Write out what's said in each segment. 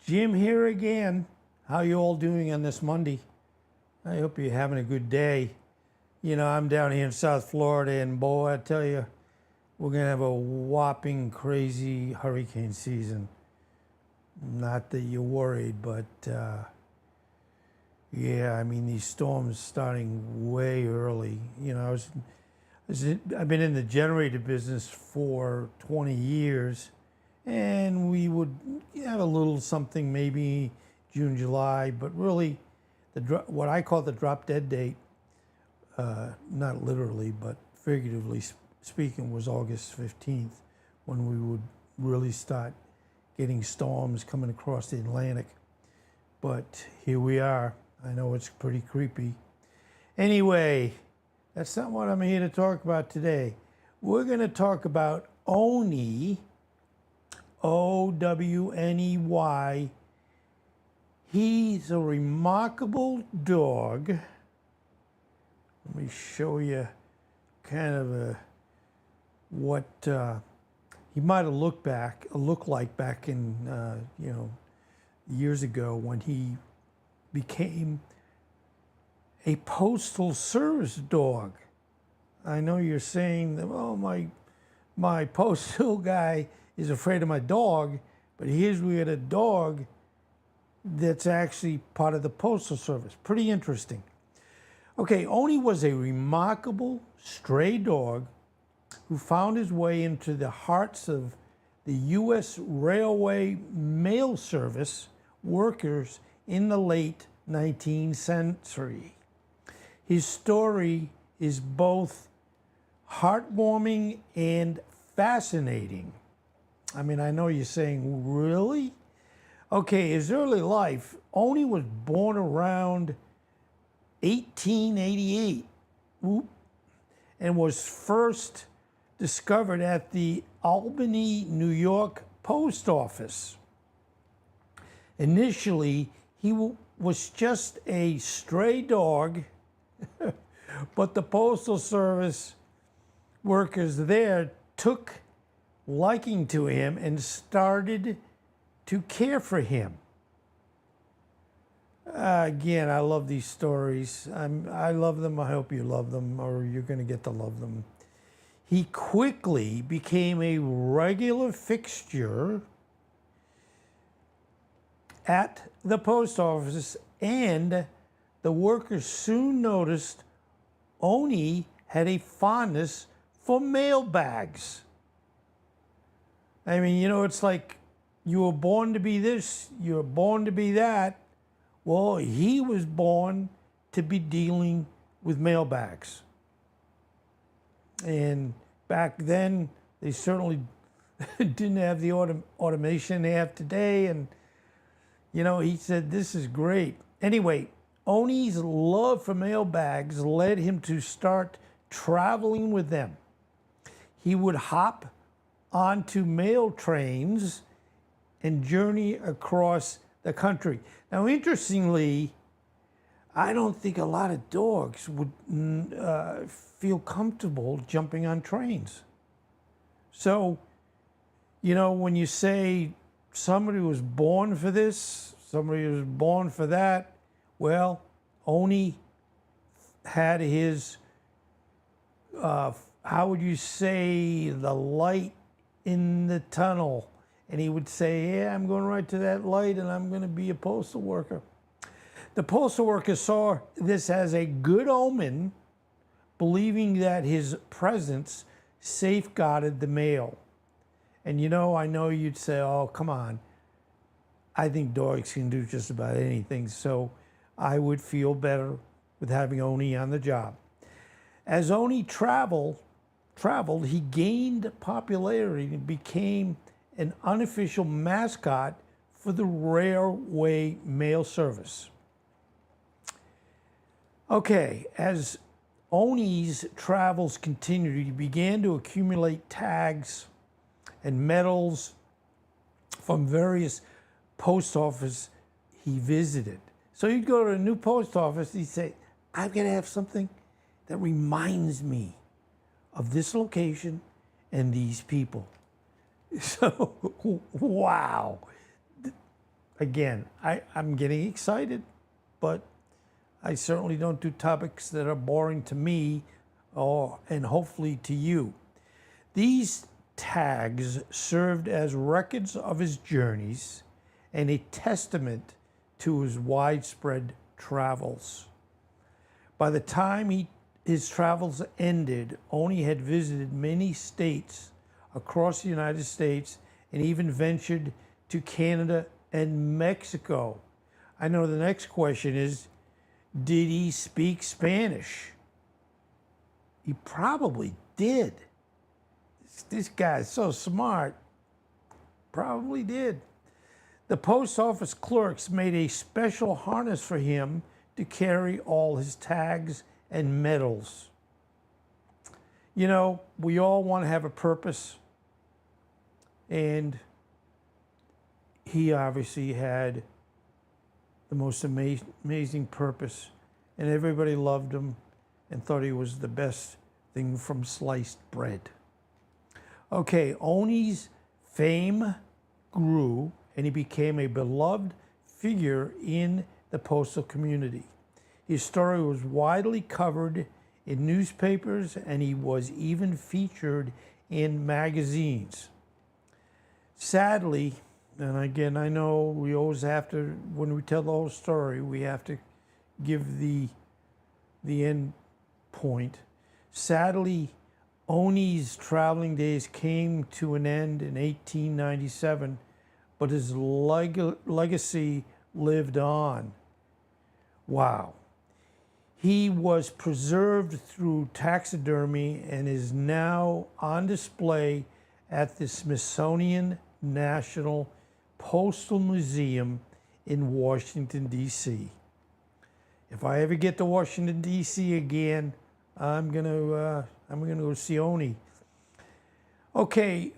Jim here again. How you all doing on this Monday? I hope you're having a good day. You know, I'm down here in South Florida, and boy, I tell you, we're gonna have a whopping crazy hurricane season. Not that you're worried, but yeah, I mean, these storms starting way early. You know, I've been in the generator business for 20 years, and we would have a little something maybe June, July, but really what I call the drop dead date, not literally, but figuratively speaking, was August 15th, when we would really start getting storms coming across the Atlantic. But here we are. I know it's pretty creepy. Anyway, that's not what I'm here to talk about today. We're going to talk about Owney, Owney. He's a remarkable dog. Let me show you kind of what he might have looked like back in, years ago when he became a postal service dog. I know you're saying that, oh, my postal guy is afraid of my dog, but here's we had a dog that's actually part of the Postal Service. Pretty interesting. Okay, Owney was a remarkable stray dog who found his way into the hearts of the U.S. Railway Mail Service workers in the late 19th century. His story is both heartwarming and fascinating. I mean, I know you're saying, really? Okay, his early life, Owney was born around 1888 and was first discovered at the Albany, New York post office. Initially, he was just a stray dog, but the Postal Service workers there took liking to him and started to care for him. Again, I love these stories. I love them. I hope you love them, or you're going to get to love them. He quickly became a regular fixture at the post office, and the workers soon noticed Owney had a fondness for mail bags. I mean, you know, it's like you were born to be this, you were born to be that. Well, he was born to be dealing with mail bags. And back then, they certainly didn't have the automation they have today. And, you know, he said, this is great. Anyway, Owney's love for mail bags led him to start traveling with them. He would hop onto mail trains and journey across the country. Now, interestingly, I don't think a lot of dogs would feel comfortable jumping on trains. So, you know, when you say somebody was born for this, somebody was born for that, well, Owney had his, how would you say, the light in the tunnel. And he would say, yeah, I'm going right to that light and I'm going to be a postal worker. The postal worker saw this as a good omen, believing that his presence safeguarded the mail. And you know, I know you'd say, oh, come on. I think dogs can do just about anything. So I would feel better with having Owney on the job. As Owney traveled, he gained popularity and became an unofficial mascot for the Railway Mail Service. Okay, as Owney's travels continued, he began to accumulate tags and medals from various post offices he visited. So he'd go to a new post office, he'd say, I've got to have something that reminds me of this location and these people. So, wow. again, I'm getting excited, but I certainly don't do topics that are boring to me and hopefully to you. These tags served as records of his journeys and a testament to his widespread travels. By the time his travels ended, Owney had visited many states across the United States and even ventured to Canada and Mexico. I know the next question is, did he speak Spanish? He probably did. This guy is so smart. Probably did. The post office clerks made a special harness for him to carry all his tags and medals. You know, we all want to have a purpose, and he obviously had the most amazing purpose, and everybody loved him and thought he was the best thing from sliced bread. Okay, Owney's fame grew, and he became a beloved figure in the postal community. His story was widely covered in newspapers, and he was even featured in magazines. Sadly, and again, I know we always have to, when we tell the whole story, we have to give the end point. Sadly, Owney's traveling days came to an end in 1897, but his legacy lived on. Wow. He was preserved through taxidermy and is now on display at the Smithsonian National Postal Museum in Washington, D.C. If I ever get to Washington, D.C. again, I'm gonna go see Owney. Okay,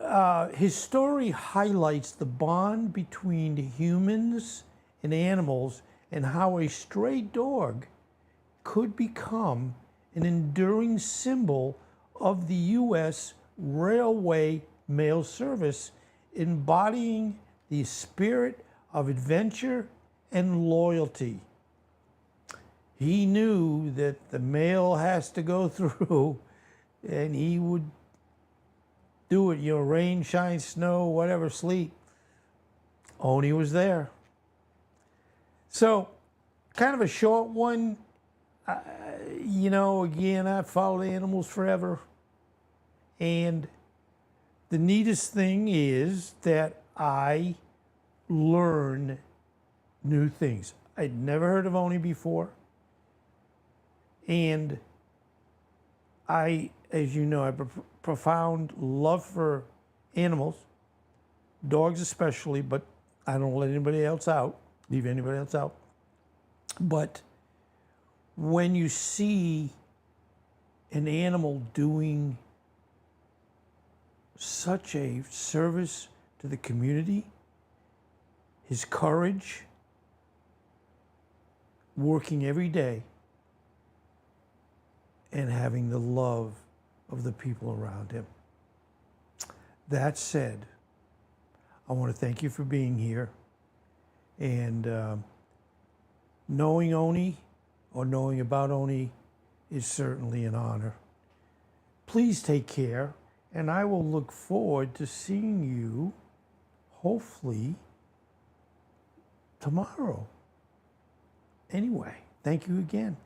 his story highlights the bond between humans and animals and how a stray dog could become an enduring symbol of the U.S. Railway Mail Service, embodying the spirit of adventure and loyalty. He knew that the mail has to go through, and he would do it, you know, rain, shine, snow, whatever, sleet. Owney was there. So, kind of a short one. You know, again, I followed animals forever. And the neatest thing is that I learn new things. I'd never heard of Owney before. And I, as you know, I have a profound love for animals, dogs especially, but I don't let anybody else out, leave anybody else out. But when you see an animal doing such a service to the community, his courage, working every day, and having the love of the people around him. That said, I want to thank you for being here. And knowing Owney, or knowing about Owney, is certainly an honor. Please take care, and I will look forward to seeing you, hopefully, tomorrow. Anyway, thank you again.